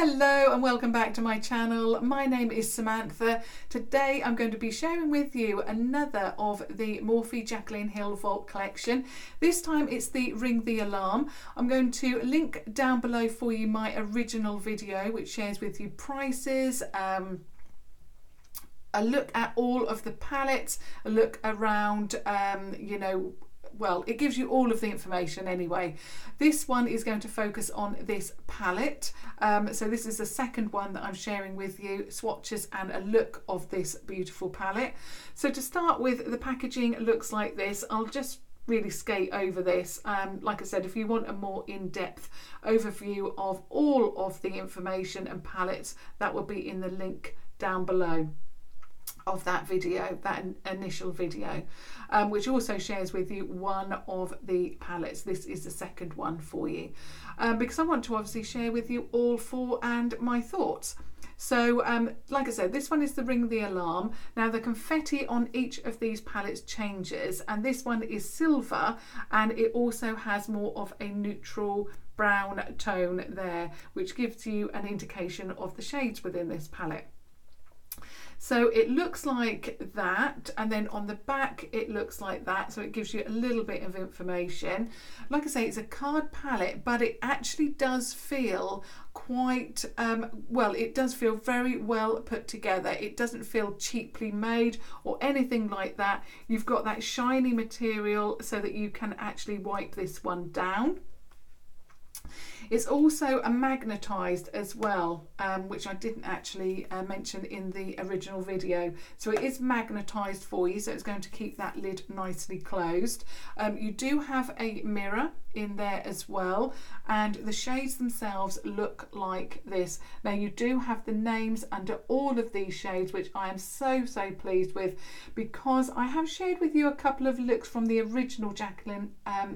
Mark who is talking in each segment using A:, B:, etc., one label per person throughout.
A: Hello and welcome back to my channel. My name is Samantha. Today I'm going to be sharing with you another of the Morphe Jaclyn Hill Vault collection. This time it's the Ring the Alarm. I'm going to link down below for you my original video which shares with you prices, a look at all of the palettes, a look around, well, it gives you all of the information anyway. This one is going to focus on this palette. So this is the second one that I'm sharing with you, swatches and a look of this beautiful palette. So to start with, the packaging looks like this. I'll just really skate over this. Like I said, if you want a more in-depth overview of all of the information and palettes, that will be in the link down below of that video, that initial video, which also shares with you one of the palettes. This is the second one for you, because I want to obviously share with you all four and my thoughts. So like I said, this one is the Ring the Alarm. Now the confetti on each of these palettes changes, and this one is silver and it also has more of a neutral brown tone there, which gives you an indication of the shades within this palette. So it looks like that, and then on the back it looks like that, so it gives you a little bit of information. Like I say, it's a card palette, but it actually does feel quite, well, it does feel very well put together. It doesn't feel cheaply made or anything like that. You've got that shiny material so that you can actually wipe this one down. It's also a magnetised as well, which I didn't actually mention in the original video. So it is magnetised for you, so it's going to keep that lid nicely closed. You do have a mirror in there as well, and the shades themselves look like this. Now you do have the names under all of these shades, which I am so pleased with, because I have shared with you a couple of looks from the original Jaclyn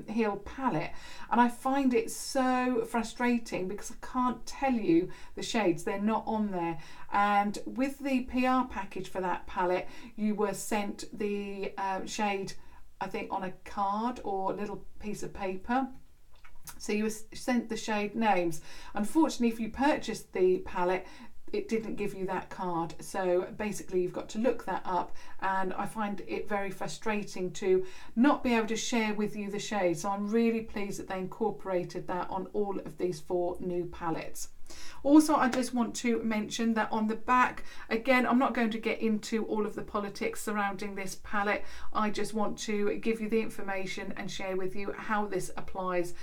A: Hill palette, and I find it so frustrating because I can't tell you the shades, they're not on there. And with the PR package for that palette, you were sent the shade, I think, on a card or a little piece of paper. So you were sent the shade names. Unfortunately, if you purchased the palette, it didn't give you that card, so basically you've got to look that up, and I find it very frustrating to not be able to share with you the shade. So I'm really pleased that they incorporated that on all of these four new palettes. Also, I just want to mention that on the back, again, I'm not going to get into all of the politics surrounding this palette. I just want to give you the information and share with you how this applies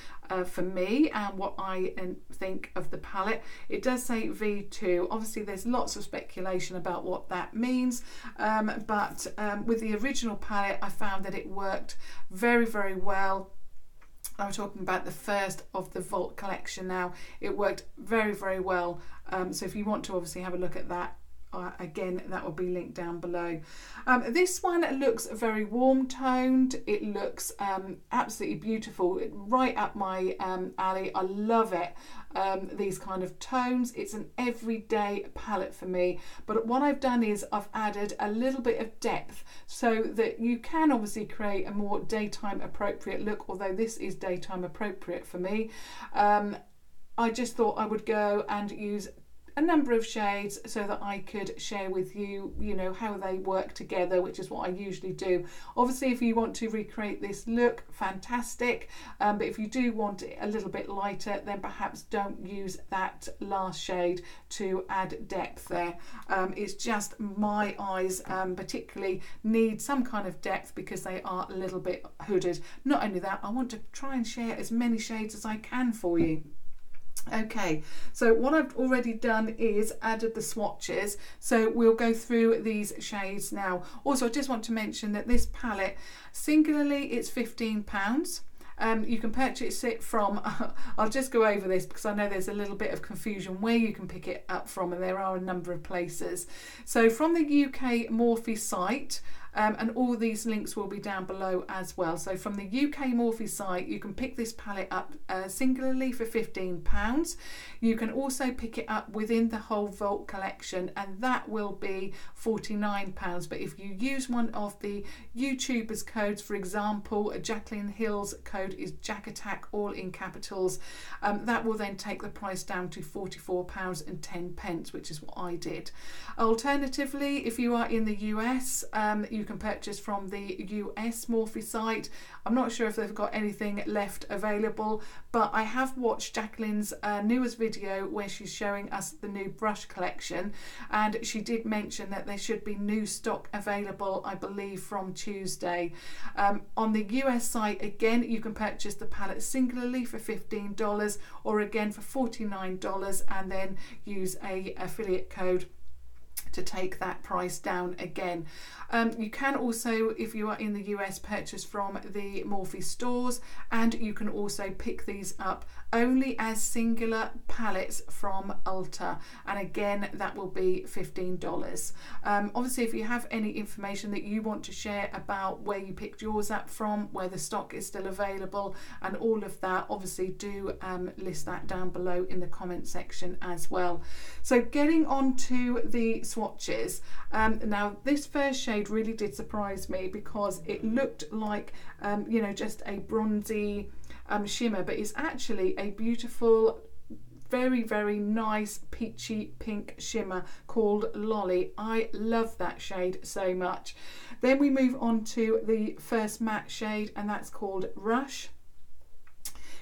A: for me and what I think of the palette. It does say V2. Obviously, there's lots of speculation about what that means, but with the original palette, I found that it worked very well. I'm talking about the first of the Vault collection now. It worked very well. So if you want to obviously have a look at that, again, that will be linked down below. This one looks very warm toned. It looks absolutely beautiful, right up my alley. I love it. These kind of tones. It's an everyday palette for me, but what I've done is I've added a little bit of depth so that you can obviously create a more daytime appropriate look, although this is daytime appropriate for me. I just thought I would go and use a number of shades so that I could share with you, you know, how they work together, which is what I usually do. Obviously, if you want to recreate this look, fantastic, but if you do want it a little bit lighter, then perhaps don't use that last shade to add depth there. It's just my eyes particularly need some kind of depth because they are a little bit hooded. Not only that, I want to try and share as many shades as I can for you. Okay, so what I've already done is added the swatches, so we'll go through these shades now. Also, I just want to mention that this palette, singularly, it's £15. You can purchase it from, I'll just go over this because I know there's a little bit of confusion where you can pick it up from, and there are a number of places. So from the UK Morphe site, and all these links will be down below as well. So from the UK Morphe site, you can pick this palette up singularly for £15. You can also pick it up within the whole Vault collection, and that will be £49. But if you use one of the YouTubers' codes, for example, Jaclyn Hill's code is JACKATTACK, all in capitals, that will then take the price down to £44.10, which is what I did. Alternatively, if you are in the US, you can purchase from the US Morphe site. I'm not sure if they've got anything left available, but I have watched Jaclyn's newest video where she's showing us the new brush collection, and she did mention that there should be new stock available, I believe, from Tuesday. On the US site, again, you can purchase the palette singularly for $15 or again for $49, and then use a affiliate code to take that price down again. You can also, if you are in the US, purchase from the Morphe stores, and you can also pick these up only as singular palettes from Ulta, and again that will be $15. Obviously, if you have any information that you want to share about where you picked yours up from, where the stock is still available and all of that, obviously do list that down below in the comment section as well. So getting on to the swatches, now this first shade really did surprise me because it looked like you know, just a bronzy shimmer, but it's actually a beautiful, very nice peachy pink shimmer called Lolly. I love that shade so much. Then we move on to the first matte shade, and that's called Rush.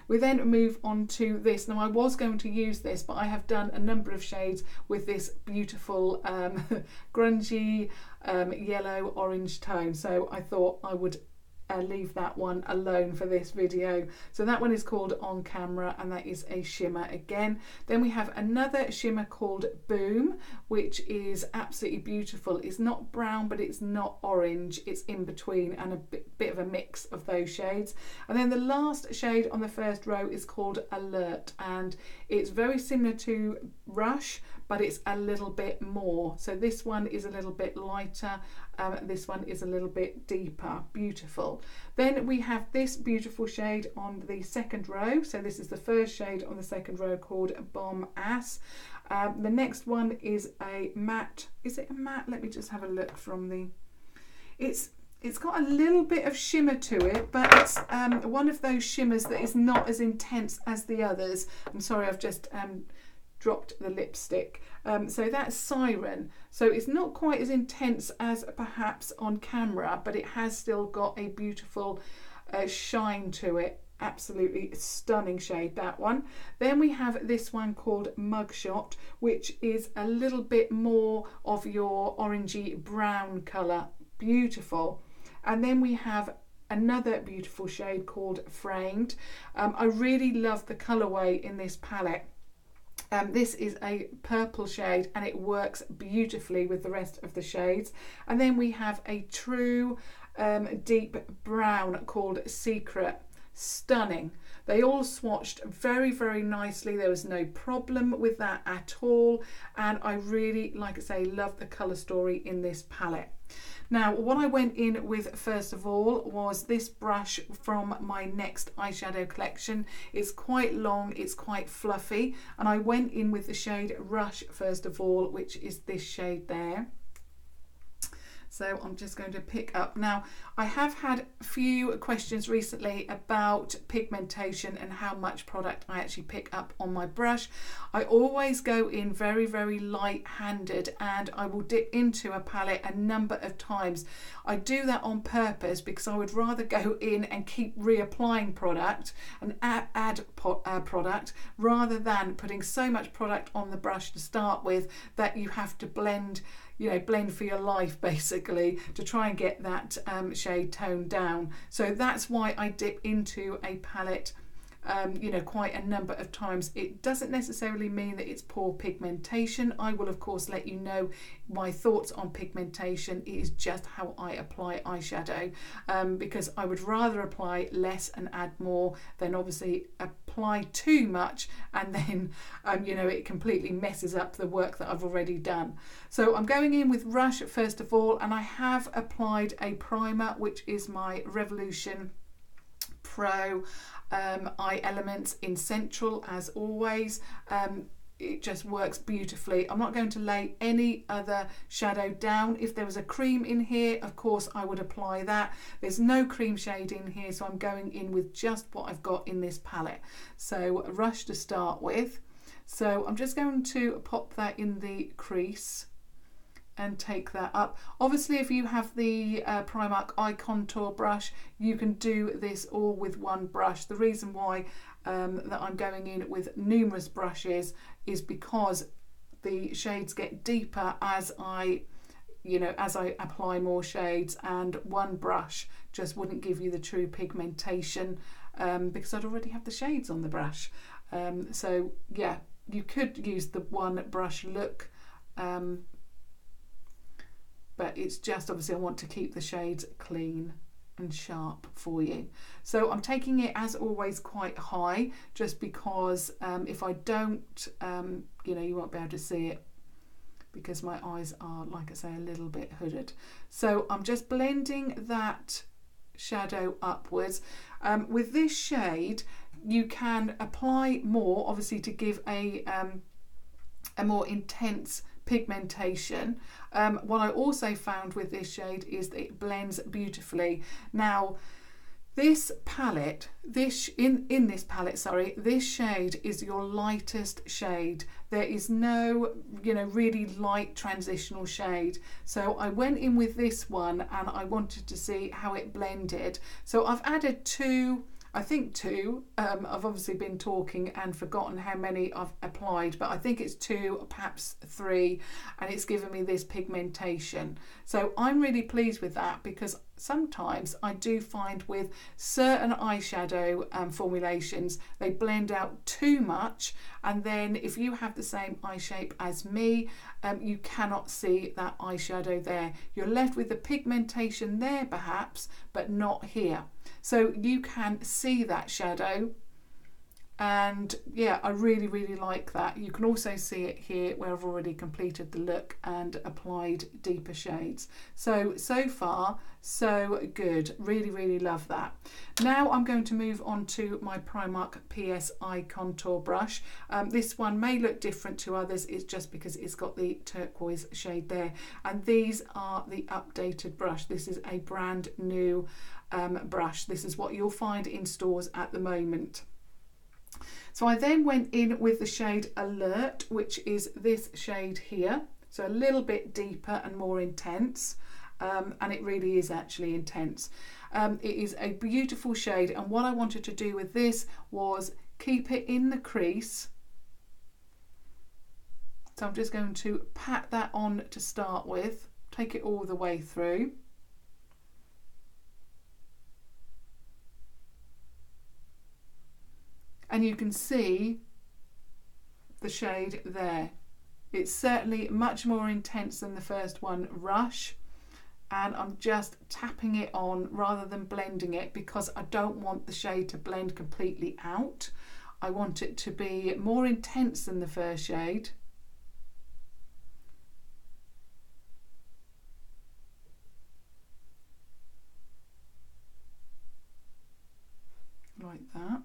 A: We then move on to this. Now I was going to use this, but I have done a number of shades with this beautiful grungy yellow orange tone, so I thought I would leave that one alone for this video. So that one is called On Camera, and that is a shimmer again. Then we have another shimmer called Boom, which is absolutely beautiful. It's not brown, but it's not orange, it's in between, and a bit of a mix of those shades. And then the last shade on the first row is called Alert, and it's very similar to Rush, but it's a little bit more. So this one is a little bit lighter, this one is a little bit deeper. Beautiful. Then we have this beautiful shade on the second row. So this is the first shade on the second row, called Bomb Ass. The next one is a matte. Is it a matte? Let me just have a look from the... It's got a little bit of shimmer to it, but it's one of those shimmers that is not as intense as the others. I'm sorry, I've just dropped the lipstick. So that's Siren. So it's not quite as intense as perhaps on camera, but it has still got a beautiful shine to it. Absolutely stunning shade, that one. Then we have this one called Mugshot, which is a little bit more of your orangey brown colour. Beautiful. And then we have another beautiful shade called Framed. I really love the colourway in this palette. This is a purple shade, and it works beautifully with the rest of the shades. And then we have a true deep brown called Secret. Stunning. They all swatched very nicely. There was no problem with that at all, and I really, like I say, love the colour story in this palette. Now, what I went in with first of all was this brush from my next eyeshadow collection. It's quite long, it's quite fluffy, and I went in with the shade Rush first of all, which is this shade there. So I'm just going to pick up. Now, I have had a few questions recently about pigmentation and how much product I actually pick up on my brush. I always go in very light-handed, and I will dip into a palette a number of times. I do that on purpose because I would rather go in and keep reapplying product and add product, rather than putting so much product on the brush to start with that you have to blend, you know, blend for your life basically to try and get that shade toned down. So that's why I dip into a palette you know, quite a number of times. It doesn't necessarily mean that it's poor pigmentation. I will of course let you know my thoughts on pigmentation. It is just how I apply eyeshadow, because I would rather apply less and add more than obviously apply apply too much and then you know, it completely messes up the work that I've already done. So I'm going in with Rush first of all, and I have applied a primer, which is my Revolution Pro Eye Elements in Central, as always. It just works beautifully. I'm not going to lay any other shadow down. If there was a cream in here, of course I would apply that. There's no cream shade in here, so I'm going in with just what I've got in this palette. So Rush to start with. So I'm just going to pop that in the crease and take that up. Obviously, if you have the Primark eye contour brush, you can do this all with one brush. The reason why that I'm going in with numerous brushes is because the shades get deeper as I apply more shades, and one brush just wouldn't give you the true pigmentation because I'd already have the shades on the brush. So yeah, you could use the one brush look, but it's just obviously I want to keep the shades clean and sharp for you. So I'm taking it, as always, quite high, just because if I don't, you won't be able to see it because my eyes are, like I say, a little bit hooded. So I'm just blending that shadow upwards. With this shade, you can apply more, obviously, to give a more intense pigmentation. What I also found with this shade is that it blends beautifully. Now this palette, in this palette, sorry, this shade is your lightest shade. There is no, really light transitional shade. So I went in with this one and I wanted to see how it blended. So I've added two. I've obviously been talking and forgotten how many I've applied, but I think it's 2, perhaps 3, and it's given me this pigmentation. So I'm really pleased with that, because sometimes I do find with certain eyeshadow formulations, they blend out too much, and then if you have the same eye shape as me, you cannot see that eyeshadow there. You're left with the pigmentation there perhaps, but not here. So you can see that shadow, and yeah, I really, really like that. You can also see it here where I've already completed the look and applied deeper shades. So far, so good. Really, really love that. Now I'm going to move on to my Primark PS Eye Contour brush. This one may look different to others. It's just because it's got the turquoise shade there. And these are the updated brush. This is a brand new brush. This is what you'll find in stores at the moment. So I then went in with the shade Alert, which is this shade here. So a little bit deeper and more intense. And it really is actually intense. It is a beautiful shade, and what I wanted to do with this was keep it in the crease. So I'm just going to pat that on to start with, take it all the way through. And you can see the shade there. It's certainly much more intense than the first one, Rush. And I'm just tapping it on rather than blending it, because I don't want the shade to blend completely out. I want it to be more intense than the first shade. Like that.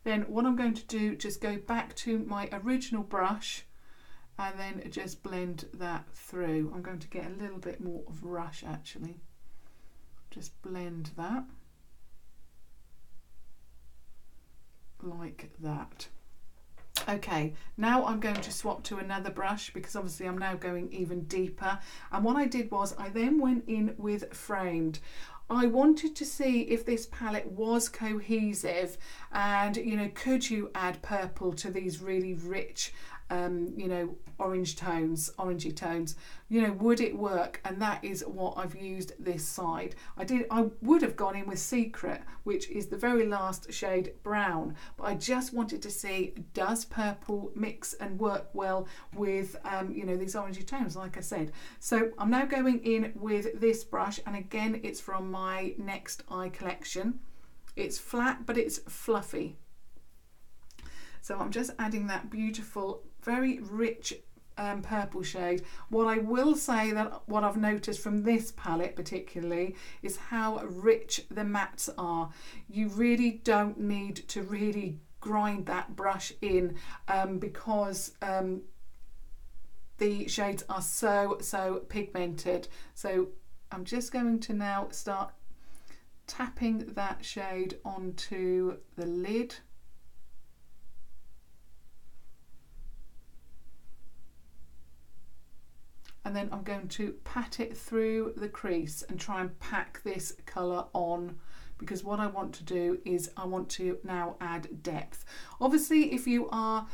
A: Then what I'm going to do, just go back to my original brush and then just blend that through. I'm going to get a little bit more of Rush actually. Just blend that like that. Okay, now I'm going to swap to another brush, because obviously I'm now going even deeper. And what I did was I then went in with Framed. I wanted to see if this palette was cohesive, and could you add purple to these really rich you know, orangey tones, you know, would it work? And that is what I've used this side. I would have gone in with Secret, which is the very last shade brown, but I just wanted to see, does purple mix and work well with you know, these orangey tones, like I said. So I'm now going in with this brush, and again, it's from my Next Eye collection. It's flat, but it's fluffy. So I'm just adding that beautiful, very rich purple shade. What I will say, that what I've noticed from this palette particularly, is how rich the mattes are. You really don't need to really grind that brush in because the shades are so pigmented. So I'm just going to now start tapping that shade onto the lid. And then I'm going to pat it through the crease and try and pack this colour on, because what I want to do is I want to now add depth. Obviously, if you are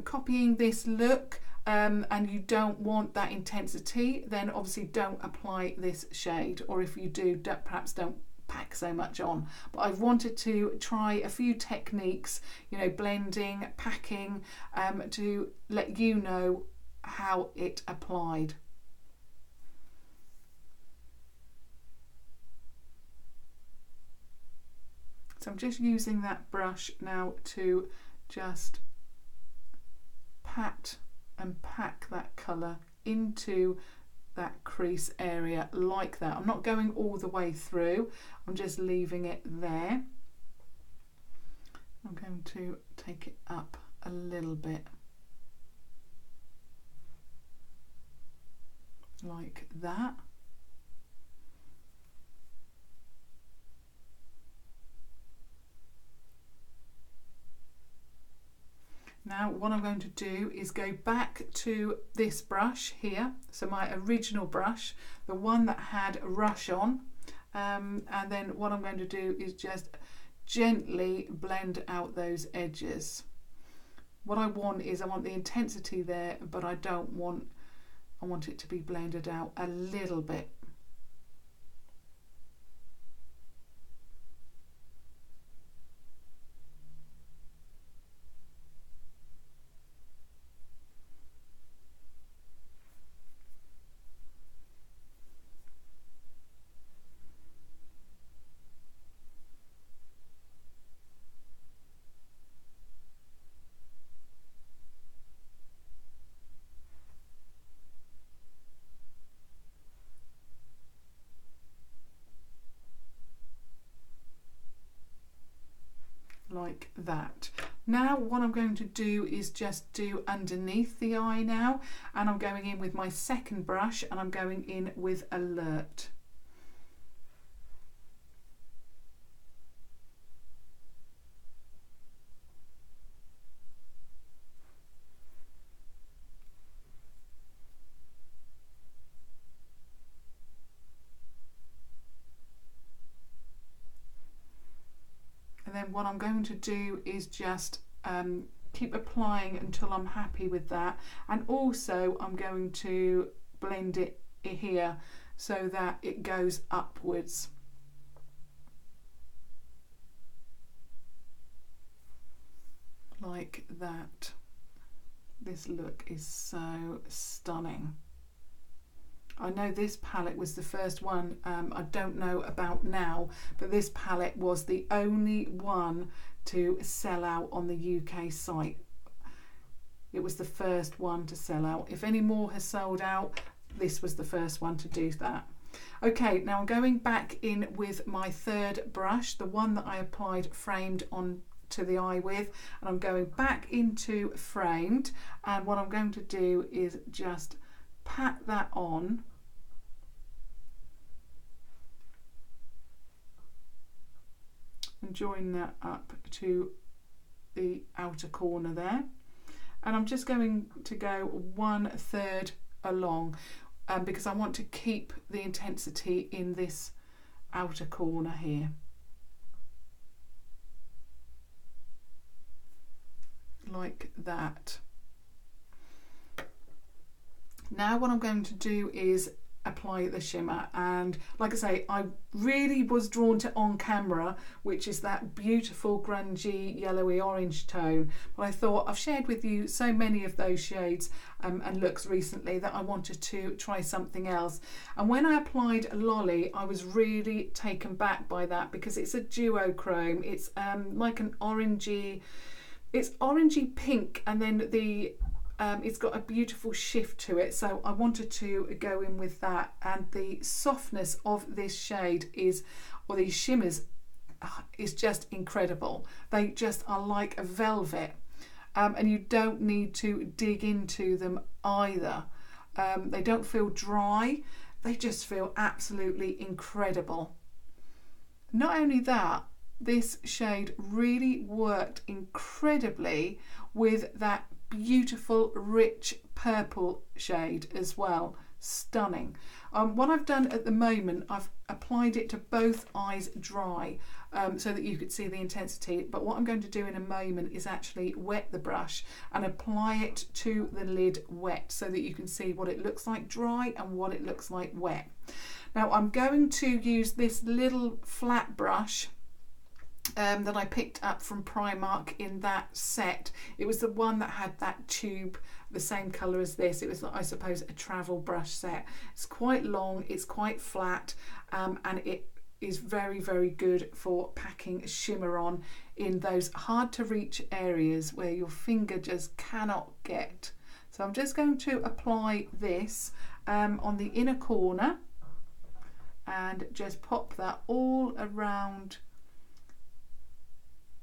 A: copying this look and you don't want that intensity, then obviously don't apply this shade, or if you do, perhaps don't pack so much on. But I've wanted to try a few techniques, you know, blending, packing, to let you know how it applied. So I'm just using that brush now to just pat and pack that colour into that crease area like that. I'm not going all the way through, I'm just leaving it there. I'm going to take it up a little bit, like that. Now what I'm going to do is go back to this brush here, so my original brush, the one that had Rush on, and then what I'm going to do is just gently blend out those edges. What I want is, I want the intensity there, but I want it to be blended out a little bit. Like that. Now what I'm going to do is just do underneath the eye now, and I'm going in with my second brush, and I'm going in with Alert. And then what I'm going to do is just keep applying until I'm happy with that, and also I'm going to blend it here so that it goes upwards. Like that. This look is so stunning. I know this palette was the first one, I don't know about now, but this palette was the only one to sell out on the UK site. It was the first one to sell out. If any more has sold out, this was the first one to do that. Okay, now I'm going back in with my third brush, the one that I applied framed on to the eye with, and I'm going back into framed, and what I'm going to do is just pat that on. And join that up to the outer corner there. And I'm just going to go 1/3 along because I want to keep the intensity in this outer corner here. Like that. Now what I'm going to do is apply the shimmer, and like I say, I really was drawn to On Camera, which is that beautiful grungy yellowy orange tone, but I thought I've shared with you so many of those shades and looks recently that I wanted to try something else. And when I applied Lolly, I was really taken back by that because it's a duochrome. It's like an orangey, it's orangey pink, and then the it's got a beautiful shift to it, so I wanted to go in with that. And the softness of this shade is, or these shimmers, is just incredible. They just are like a velvet, and you don't need to dig into them either. They don't feel dry, they just feel absolutely incredible. Not only that, this shade really worked incredibly with that beautiful rich purple shade as well. Stunning. What I've done at the moment, I've applied it to both eyes dry, so that you could see the intensity, but what I'm going to do in a moment is actually wet the brush and apply it to the lid wet so that you can see what it looks like dry and what it looks like wet. Now I'm going to use this little flat brush that I picked up from Primark in that set. It was the one that had that tube the same colour as this. It was, I suppose, a travel brush set. It's quite long, it's quite flat, and it is very, very good for packing shimmer on in those hard to reach areas where your finger just cannot get. So I'm just going to apply this on the inner corner and just pop that all around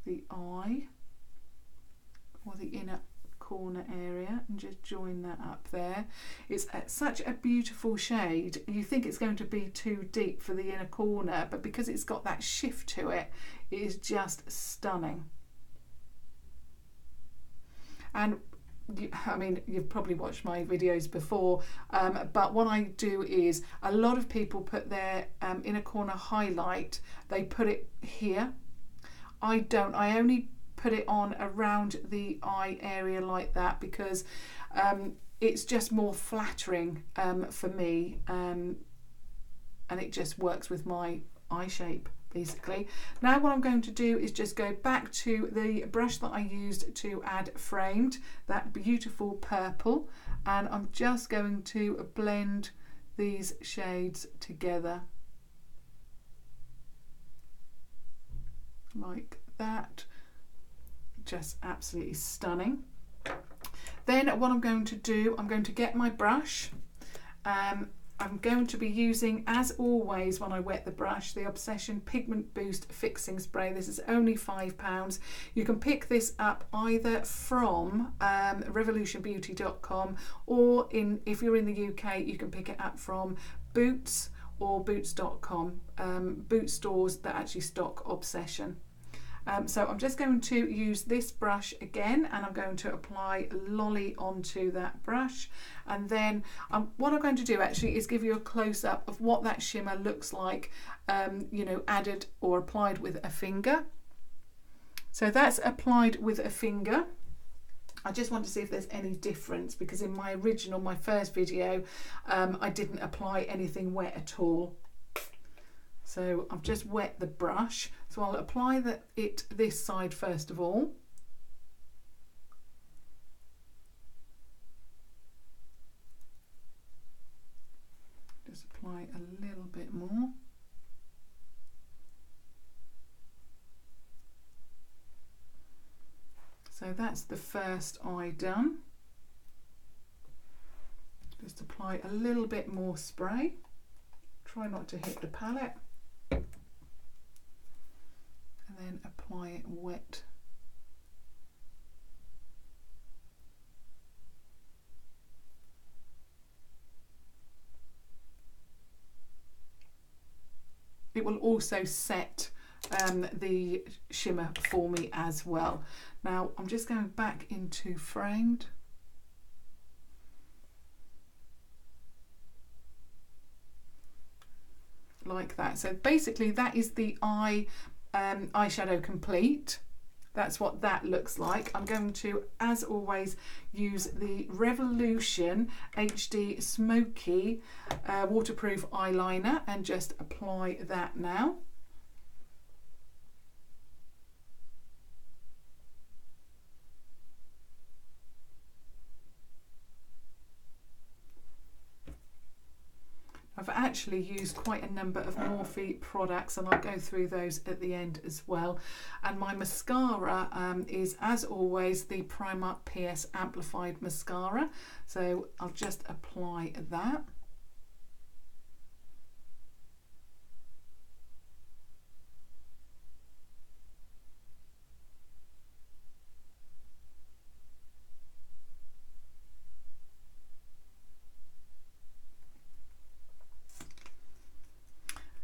A: the eye, or the inner corner area, and just join that up there. It's such a beautiful shade. You think it's going to be too deep for the inner corner, but because it's got that shift to it, it is just stunning. And I mean, you've probably watched my videos before, but what I do is, a lot of people put their inner corner highlight, they put it here. I don't. I only put it on around the eye area like that because it's just more flattering for me, and it just works with my eye shape basically. Now what I'm going to do is just go back to the brush that I used to add framed, that beautiful purple, and I'm just going to blend these shades together like that. Just absolutely stunning. Then what I'm going to do, I'm going to get my brush. I'm going to be using, as always when I wet the brush, the Obsession Pigment Boost Fixing Spray. This is only £5. You can pick this up either from revolutionbeauty.com, or if you're in the UK, you can pick it up from Boots or boots.com, boot stores that actually stock Obsession. So I'm just going to use this brush again, and I'm going to apply Lolly onto that brush, and then what I'm going to do actually is give you a close-up of what that shimmer looks like, you know, added or applied with a finger. So that's applied with a finger. I just want to see if there's any difference, because in my original, my first video, I didn't apply anything wet at all. So I've just wet the brush, so I'll apply this side first of all. Just apply a little bit more. So that's the first eye done. Just apply a little bit more spray. Try not to hit the palette. And then apply it wet. It will also set the shimmer for me as well. Now I'm just going back into framed. Like that. So basically that is the eyeshadow complete. that's what that looks like. I'm going to, as always, use the Revolution HD Smoky waterproof eyeliner and just apply that now. I've actually used quite a number of Morphe products, and I'll go through those at the end as well. And my mascara is, as always, the Primark PS Amplif-eyed mascara. So I'll just apply that.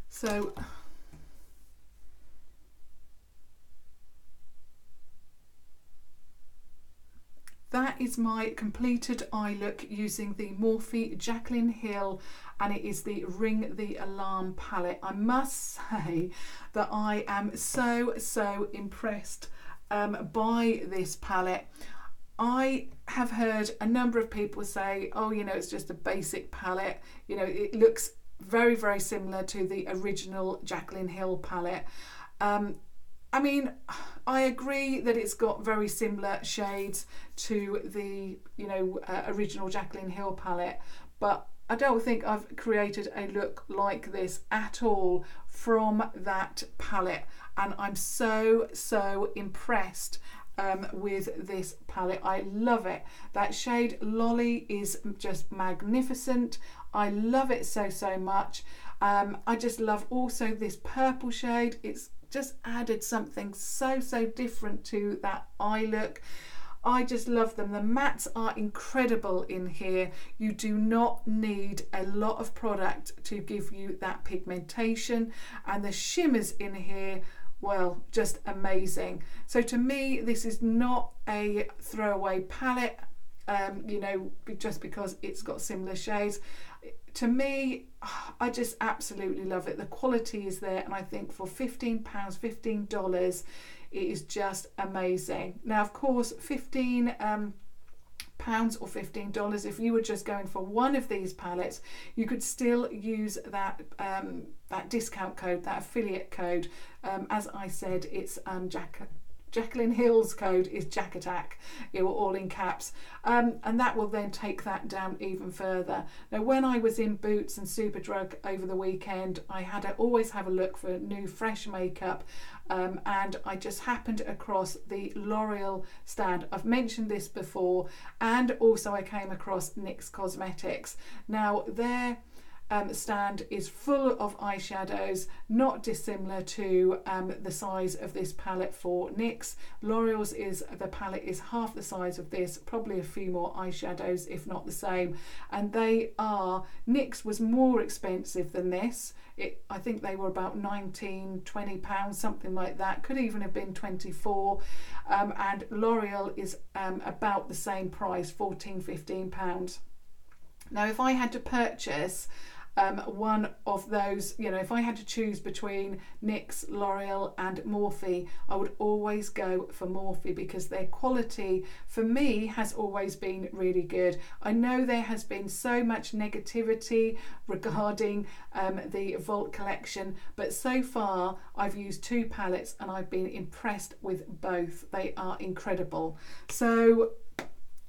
A: So that is my completed eye look using the Morphe Jaclyn Hill, and it is the Ring the Alarm palette. I must say that I am so impressed by this palette. I have heard a number of people say, oh, you know, it's just a basic palette, you know, it looks very similar to the original Jaclyn Hill palette. I mean, I agree that it's got very similar shades to the, you know, original Jaclyn Hill palette, but I don't think I've created a look like this at all from that palette, and I'm so impressed with this palette. I love it. That shade Lolly is just magnificent. I love it so much. I just love also this purple shade. It's just added something so different to that eye look. I just love them. The mattes are incredible in here. You do not need a lot of product to give you that pigmentation, and the shimmers in here, well, just amazing. So to me, this is not a throwaway palette, you know, just because it's got similar shades. To me, I just absolutely love it. The quality is there, and I think for £15, $15, it is just amazing. Now, of course, £15 or $15, if you were just going for one of these palettes, you could still use that that discount code, that affiliate code. As I said, it's Jaclyn Hill's code is Jack Attack, you know, all in caps, and that will then take that down even further. Now, when I was in Boots and Superdrug over the weekend, I had to always have a look for new fresh makeup, and I just happened across the Loreal stand. I've mentioned this before, and also I came across NYX Cosmetics. Now, their stand is full of eyeshadows, not dissimilar to the size of this palette for NYX. L'Oreal's the palette is half the size of this, probably a few more eyeshadows if not the same, and they are, NYX was more expensive than this. I think they were about £19–20, something like that, could even have been 24, and L'Oreal is about the same price, £14–15. Now, if I had to purchase one of those, you know, if I had to choose between NYX, L'Oreal and Morphe, I would always go for Morphe, because their quality for me has always been really good. I know there has been so much negativity regarding the Vault collection, but so far I've used two palettes and I've been impressed with both. They are incredible. So,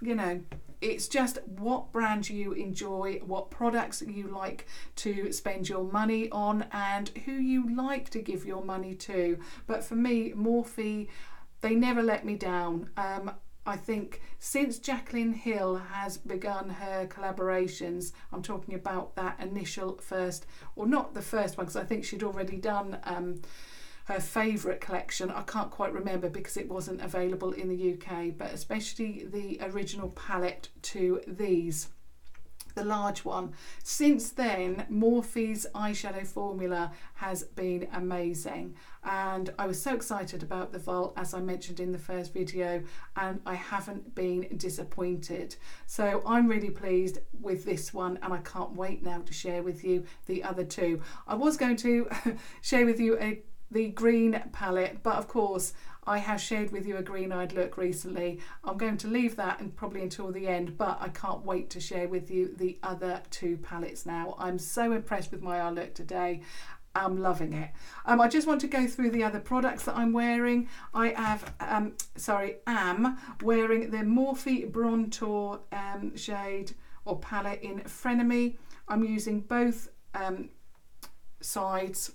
A: you know, it's just what brand you enjoy, what products you like to spend your money on, and who you like to give your money to. But for me, Morphe, they never let me down. I think since Jaclyn Hill has begun her collaborations, I'm talking about that initial first, or not the first one, because I think she'd already done her favourite collection. I can't quite remember because it wasn't available in the UK, but especially the original palette to these, the large one. Since then, Morphe's eyeshadow formula has been amazing, and I was so excited about the Vault, as I mentioned in the first video, and I haven't been disappointed. So I'm really pleased with this one, and I can't wait now to share with you the other two. I was going to share with you the green palette, but of course I have shared with you a green-eyed look recently. I'm going to leave that and probably until the end, but I can't wait to share with you the other two palettes now. I'm so impressed with my eye look today. I'm loving it. I just want to go through the other products that I'm wearing. I have, am wearing the Morphe Brontour shade or palette in Frenemy. I'm using both sides,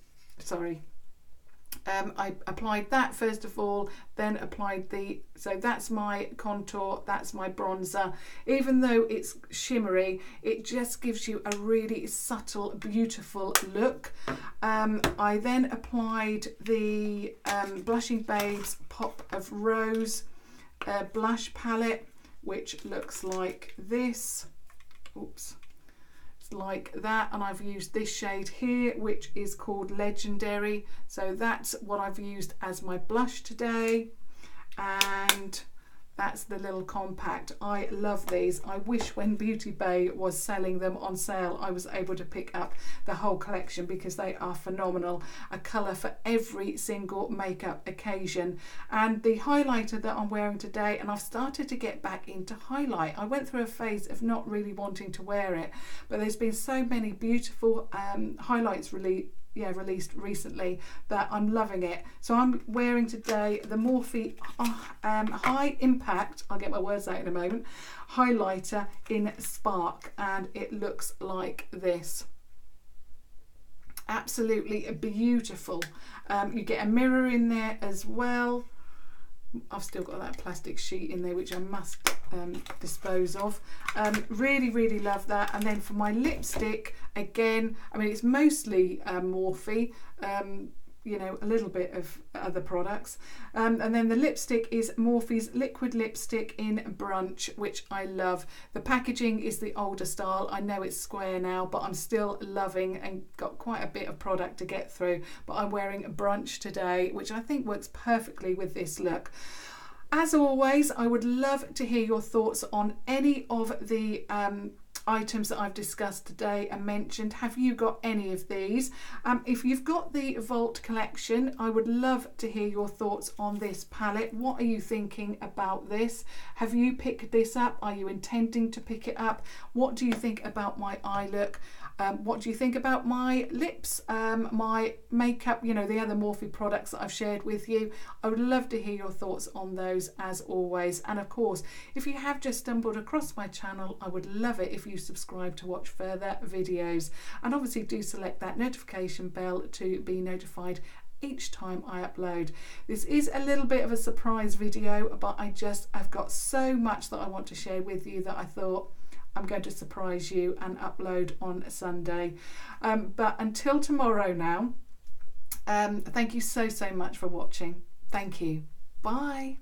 A: I applied that first of all, then applied so that's my contour, that's my bronzer. Even though it's shimmery, it just gives you a really subtle, beautiful look. I then applied the Blushing Babes Pop of Rose blush palette, which looks like this. Oops. Like that, and I've used this shade here, which is called Legendary, so that's what I've used as my blush today, and that's the little compact. I love these. I wish when Beauty Bay was selling them on sale I was able to pick up the whole collection, because they are phenomenal. A colour for every single makeup occasion. And the highlighter that I'm wearing today, and I've started to get back into highlight. I went through a phase of not really wanting to wear it, but there's been so many beautiful highlights released recently that I'm loving it. So I'm wearing today the Morphe High Impact, I'll get my words out in a moment, highlighter in Spark, and it looks like this. Absolutely beautiful. You get a mirror in there as well. I've still got that plastic sheet in there which I must dispose of. Really love that. And then for my lipstick, again, I mean, it's mostly Morphe, you know, a little bit of other products, and then the lipstick is Morphe's liquid lipstick in Brunch, which I love. The packaging is the older style. I know it's square now, but I'm still loving, and got quite a bit of product to get through, but I'm wearing Brunch today, which I think works perfectly with this look. As always, I would love to hear your thoughts on any of the items that I've discussed today and mentioned. Have you got any of these? If you've got the Vault collection, I would love to hear your thoughts on this palette. What are you thinking about this? Have you picked this up? Are you intending to pick it up? What do you think about my eye look? What do you think about my lips, my makeup, you know, the other Morphe products that I've shared with you? I would love to hear your thoughts on those as always. And of course, if you have just stumbled across my channel, I would love it if you subscribe to watch further videos. And obviously do select that notification bell to be notified each time I upload. This is a little bit of a surprise video, but I've got so much that I want to share with you that I thought I'm going to surprise you and upload on Sunday. But until tomorrow now, thank you so much for watching. Thank you. Bye.